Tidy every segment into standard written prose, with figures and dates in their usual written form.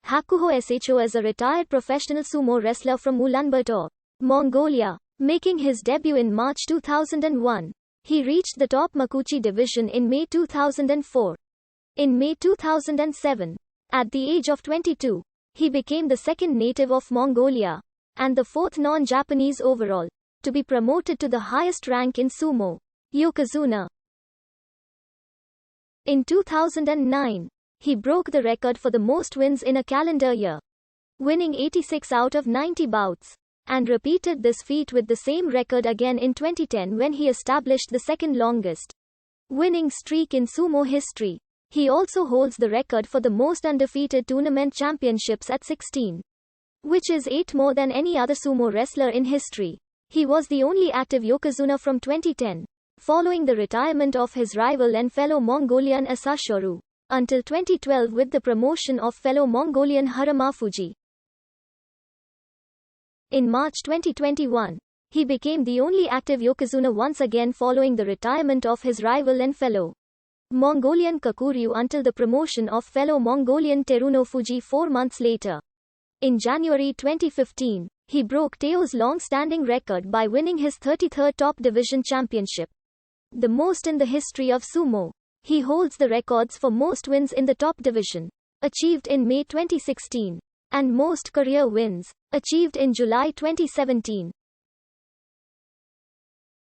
Hakuh Sh is a retired professional sumo wrestler from Ulaanbaatar, Mongolia, making his debut in March 2001. He reached the top Makuuchi division in May 2004. In May 2007, at the age of 22, he became the second native of Mongolia, and the fourth non-Japanese overall, to be promoted to the highest rank in sumo, Yokozuna. In 2009, he broke the record for the most wins in a calendar year, winning 86 out of 90 bouts, and repeated this feat with the same record again in 2010 when he established the second longest winning streak in sumo history. He also holds the record for the most undefeated tournament championships at 16, which is 8 more than any other sumo wrestler in history. He was the only active Yokozuna from 2010, following the retirement of his rival and fellow Mongolian Asashoru, until 2012 with the promotion of fellow Mongolian Haramafuji. In March 2021, he became the only active Yokozuna once again following the retirement of his rival and fellow Mongolian Kakuryu until the promotion of fellow Mongolian Terunofuji 4 months later. In January 2015, he broke Teo's long-standing record by winning his 33rd top division championship, the most in the history of sumo. He holds the records for most wins in the top division, achieved in May 2016, and most career wins, achieved in July 2017.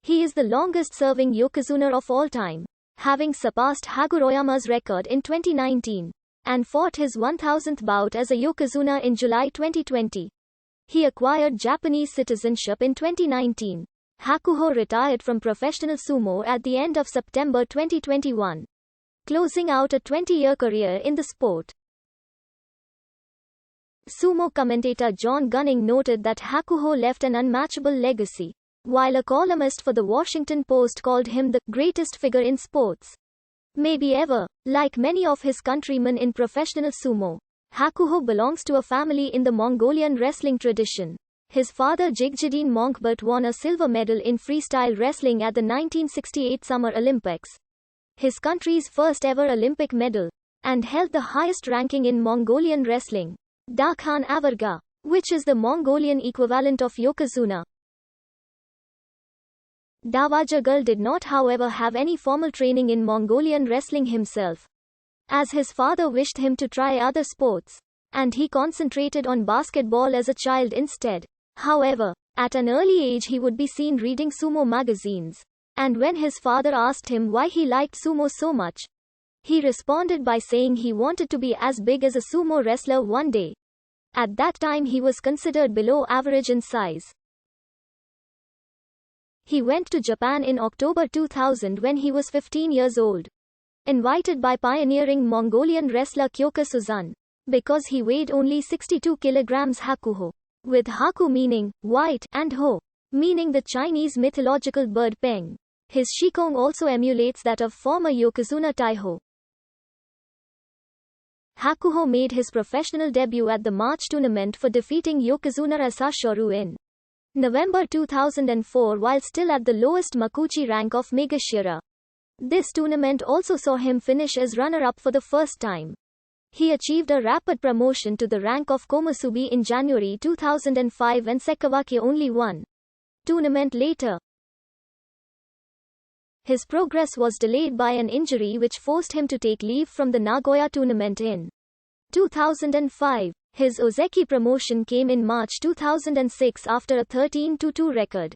He is the longest-serving Yokozuna of all time, having surpassed Hagoroyama's record in 2019, and fought his 1000th bout as a Yokozuna in July 2020. He acquired Japanese citizenship in 2019. Hakuh retired from professional sumo at the end of September 2021, closing out a 20-year career in the sport. Sumo commentator John Gunning noted that Hakuh left an unmatchable legacy, while a columnist for the Washington Post called him the greatest figure in sports, maybe ever. Like many of his countrymen in professional sumo, Hakuh belongs to a family in the Mongolian wrestling tradition. His father Jigjidin Mongbut won a silver medal in freestyle wrestling at the 1968 Summer Olympics, his country's first ever Olympic medal, and held the highest ranking in Mongolian wrestling, Dakhan Avarga, which is the Mongolian equivalent of Yokozuna. Dawajagal did not, however, have any formal training in Mongolian wrestling himself, as his father wished him to try other sports, and he concentrated on basketball as a child instead. However, at an early age he would be seen reading sumo magazines, and when his father asked him why he liked sumo so much, he responded by saying he wanted to be as big as a sumo wrestler one day. At that time he was considered below average in size. He went to Japan in October 2000 when he was 15 years old, invited by pioneering Mongolian wrestler Kyoka Suzan, because he weighed only 62 kilograms. Hakuh, with Haku meaning white and Ho meaning the Chinese mythological bird Peng. His shikong also emulates that of former Yokozuna Taiho. Hakuh made his professional debut at the March tournament for defeating Yokozuna Asashoru in November 2004 while still at the lowest Makuuchi rank of Megashira. This tournament also saw him finish as runner-up for the first time. He achieved a rapid promotion to the rank of Komusubi in January 2005 and Sekawake only one tournament later. His progress was delayed by an injury which forced him to take leave from the Nagoya tournament in 2005. His Ozeki promotion came in March 2006 after a 13-2 record,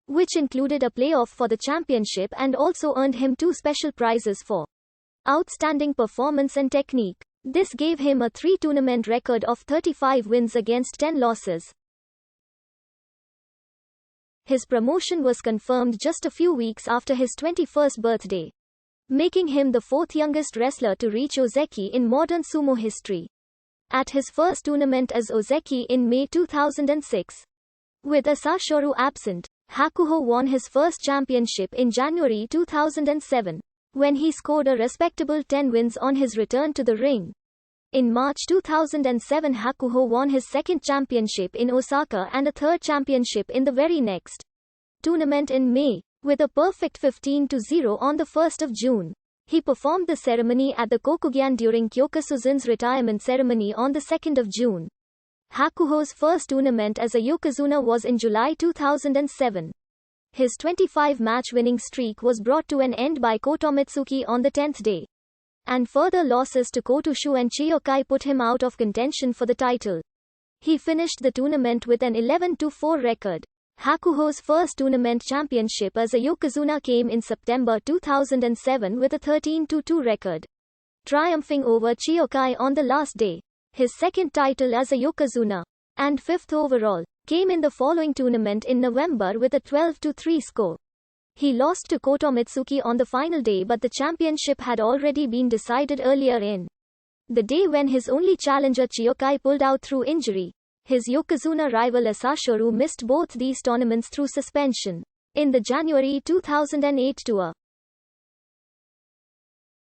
which included a playoff for the championship and also earned him 2 special prizes for outstanding performance and technique. This gave him a 3-tournament record of 35 wins against 10 losses. His promotion was confirmed just a few weeks after his 21st birthday, making him the 4th youngest wrestler to reach Ozeki in modern sumo history. At his first tournament as Ozeki in May 2006, with Asashoru absent, Hakuh won his first championship in January 2007, when he scored a respectable 10 wins on his return to the ring. In March 2007, Hakuh won his second championship in Osaka and a third championship in the very next tournament in May, with a perfect 15-0 on the 1st of June. He performed the ceremony at the Kokugyan during Kyokusuzun's retirement ceremony on the 2nd of June. Hakuh Sh's first tournament as a Yokozuna was in July 2007. His 25-match winning streak was brought to an end by Kotomitsuki on the 10th day. And further losses to Hakuh Sh and Chiyokai put him out of contention for the title. He finished the tournament with an 11-4 record. Hakuh Sh's first tournament championship as a Yokozuna came in September 2007 with a 13-2 record, triumphing over Chiyokai on the last day. His second title as a Yokozuna, and fifth overall, came in the following tournament in November with a 12-3 score. He lost to Kotomitsuki on the final day, but the championship had already been decided earlier in the day when his only challenger Chiyokai pulled out through injury. His Yokozuna rival Asashuru missed both these tournaments through suspension. In the January 2008 tour,